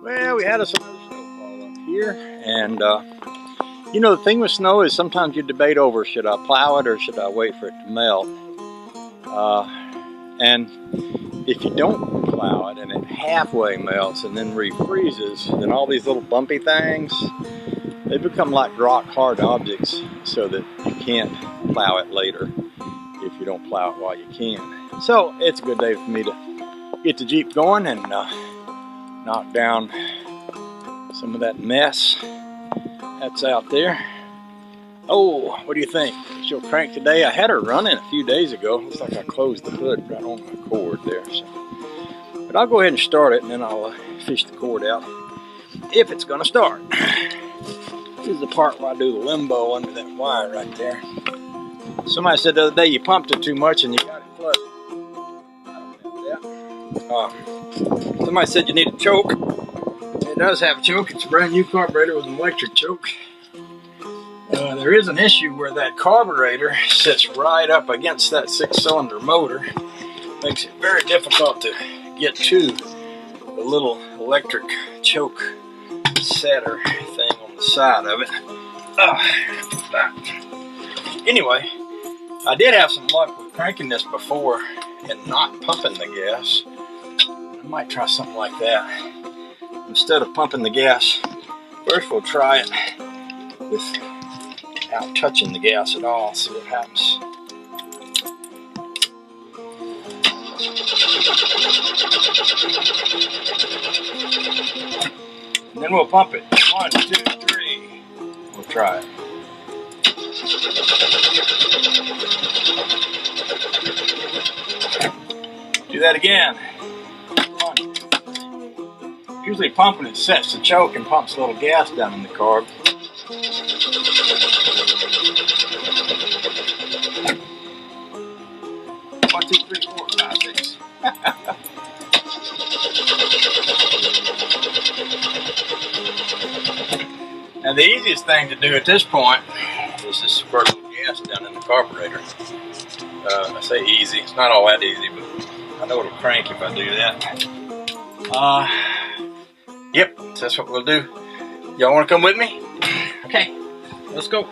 Well, we had some snowfall up here, and you know, the thing with snow is sometimes you debate over, should I plow it or should I wait for it to melt? And if you don't plow it and it halfway melts and then refreezes, then all these little bumpy things, they become like rock hard objects, so that you can't plow it later if you don't plow it while you can. So it's a good day for me to get the Jeep going and knock down some of that mess that's out there. Oh, what do you think? She'll crank today. I had her running a few days ago. Looks like I closed the hood right on the cord there. So. But I'll go ahead and start it, and then I'll fish the cord out if it's gonna start. This is the part where I do the limbo under that wire right there. Somebody said the other day you pumped it too much and you got it flooded. I don't have that. Somebody said you need a choke. It does have a choke. It's a brand new carburetor with an electric choke. There is an issue where that carburetor sits right up against that 6-cylinder motor. Makes it very difficult to get to the little electric choke setter thing on the side of it. Anyway, I did have some luck with cranking this before and not pumping the gas. I might try something like that. Instead of pumping the gas, first we'll try it without touching the gas at all, see what happens. And then we'll pump it. 1, 2, 3. We'll try it. Do that again. 1, 2, 3. Usually pumping it sets the choke and pumps a little gas down in the carb. 1, 2, 3, 4, 5, 6. Now the easiest thing to do at this point is to squirt a little gas down in the carburetor. I say easy, it's not all that easy, but I know it'll crank if I do that. Yep, so that's what we'll do. Y'all want to come with me? Okay, let's go.